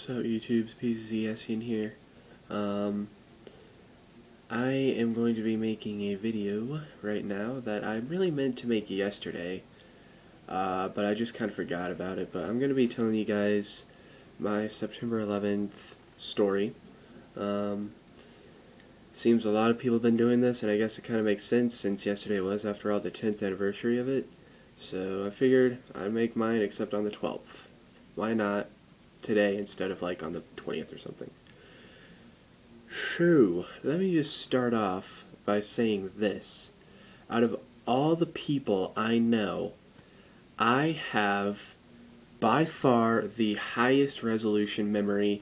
What's up, YouTube's PCSian here. I am going to be making a video right now that I really meant to make yesterday, but I just kind of forgot about it. But I'm going to be telling you guys my September 11th story. Seems a lot of people have been doing this, and I guess it kind of makes sense since yesterday was, after all, the 10th anniversary of it. So I figured I'd make mine except on the 12th. Why not today instead of like on the 20th or something? So, let me just start off by saying this. Out of all the people I know, I have by far the highest resolution memory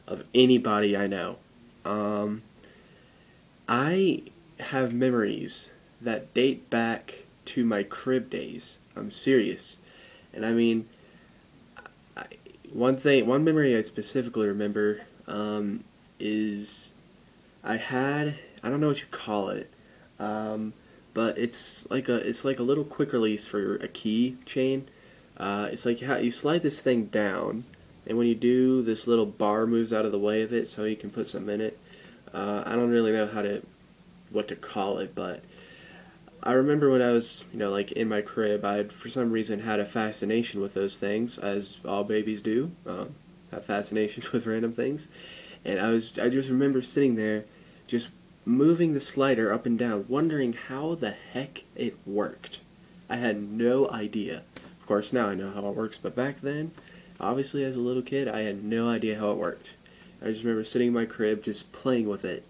of anybody I know. I have memories that date back to my crib days. I'm serious. And I mean, one memory I specifically remember is I don't know what you call it, but it's like a little quick release for a key chain. It's like you slide this thing down, and when you do, this little bar moves out of the way of it, so you can put something in it. I don't really know what to call it, but I remember when I was, like in my crib, I for some reason had a fascination with those things, as all babies do, have fascinations with random things. And I just remember sitting there, just moving the slider up and down, wondering how the heck it worked. I had no idea. Of course, now I know how it works, but back then, obviously as a little kid, I had no idea how it worked. I just remember sitting in my crib, just playing with it,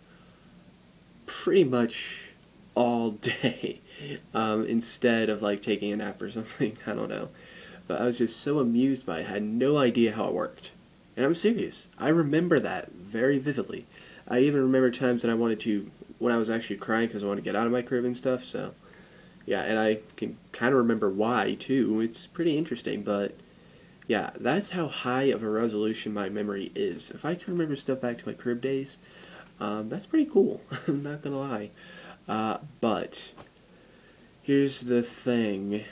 pretty much all day, instead of like taking a nap or something. I don't know. But I was just so amused by it. I had no idea how it worked. And I'm serious. I remember that very vividly. I even remember times that when I was actually crying because I wanted to get out of my crib and stuff, so yeah, and I can kind of remember why too. It's pretty interesting, but yeah, that's how high of a resolution my memory is. If I can remember stuff back to my crib days, that's pretty cool. I'm not gonna lie. But here's the thing.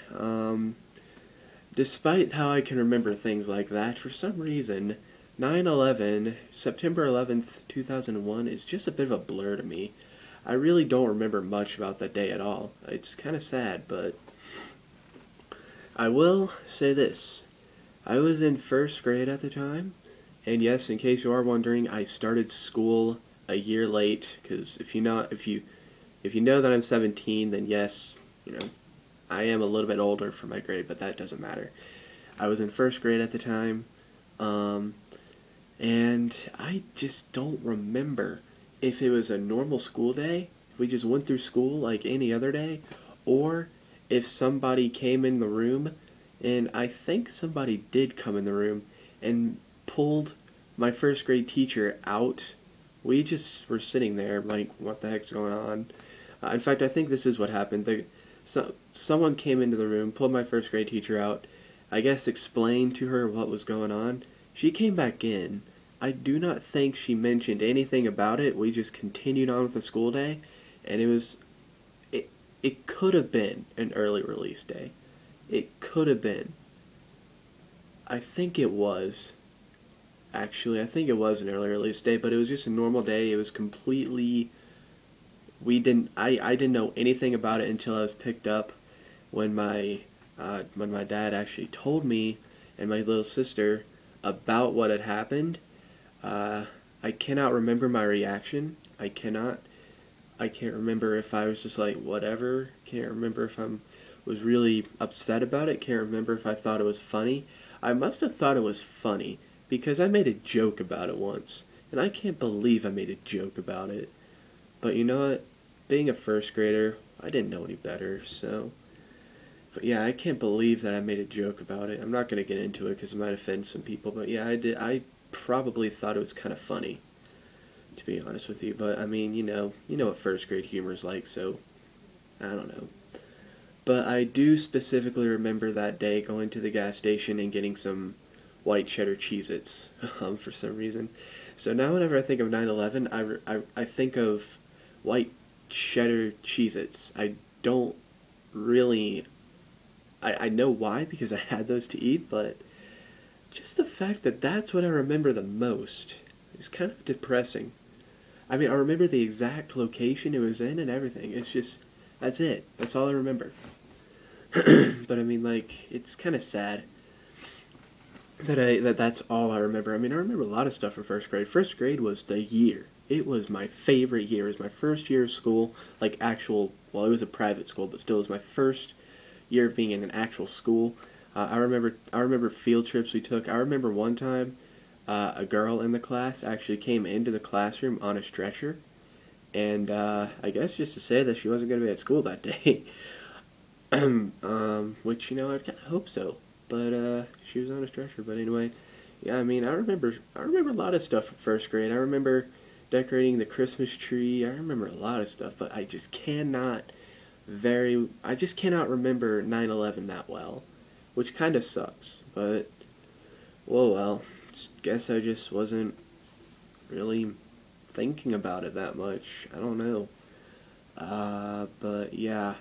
Despite how I can remember things like that, for some reason, 9/11, September 11th, 2001, is just a bit of a blur to me. I really don't remember much about that day at all. It's kind of sad, but I will say this. I was in first grade at the time, and yes, in case you are wondering, I started school a year late, because if you know that I'm 17, then yes, I am a little bit older for my grade, but that doesn't matter. I was in first grade at the time, and I just don't remember if it was a normal school day, if we just went through school like any other day, or if somebody came in the room, and I think somebody did come in the room and pulled my first grade teacher out. We just were sitting there like, what the heck's going on? In fact, I think this is what happened. Someone came into the room, pulled my first grade teacher out, I guess explained to her what was going on. She came back in. I do not think she mentioned anything about it. We just continued on with the school day, and it could have been an early release day. It could have been. I think it was. Actually, I think it was an early release day, but it was just a normal day. It was completely... I didn't know anything about it until I was picked up when my dad actually told me and my little sister about what had happened. I cannot remember my reaction. I can't remember if I was just like, whatever. Can't remember if I was really upset about it. Can't remember if I thought it was funny. I must have thought it was funny, because I made a joke about it once. And I can't believe I made a joke about it. But you know what? Being a first grader, I didn't know any better, so... But yeah, I can't believe that I made a joke about it. I'm not going to get into it because it might offend some people, but yeah, I did. I probably thought it was kind of funny, to be honest with you. But I mean, you know what first grade humor is like, so I don't know. But I do specifically remember that day going to the gas station and getting some white cheddar Cheez-Its, for some reason. So now whenever I think of 9/11, I think of white cheddar Cheez-Its. I don't really... I know why, because I had those to eat, but just the fact that that's what I remember the most is kind of depressing. I mean, I remember the exact location it was in and everything. It's just, that's it. That's all I remember. But I mean, like, it's kind of sad that's all I remember. I mean, I remember a lot of stuff from first grade. First grade was the year. It was my favorite year. It was my first year of school, like actual. Well, it was a private school, but still, it was my first year of being in an actual school. I remember field trips we took. I remember one time, a girl in the class actually came into the classroom on a stretcher, and I guess just to say that she wasn't going to be at school that day. Which I kind of hope so, but she was on a stretcher. But anyway, yeah, I mean, I remember a lot of stuff from first grade. I remember decorating the Christmas tree. I remember a lot of stuff, but I just cannot remember 9/11 that well, which kind of sucks. But well, guess I just wasn't really thinking about it that much. I don't know. But yeah,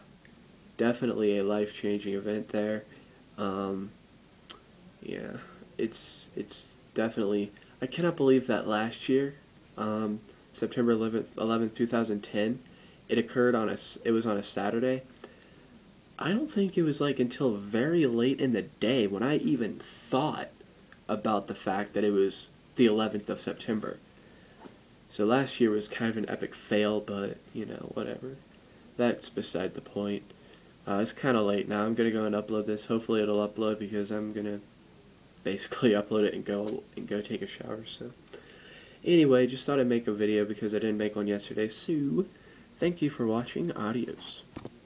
definitely a life-changing event there. Um, yeah, it's definitely. I cannot believe that last year, um, September 11th, 2010, it was on a Saturday. I don't think it was like until very late in the day when I even thought about the fact that it was the 11th of September. So last year was kind of an epic fail, but whatever. That's beside the point. It's kind of late now. I'm gonna go and upload this. Hopefully it'll upload because I'm gonna basically upload it and go take a shower. So anyway, just thought I'd make a video because I didn't make one yesterday. So thank you for watching. Adios.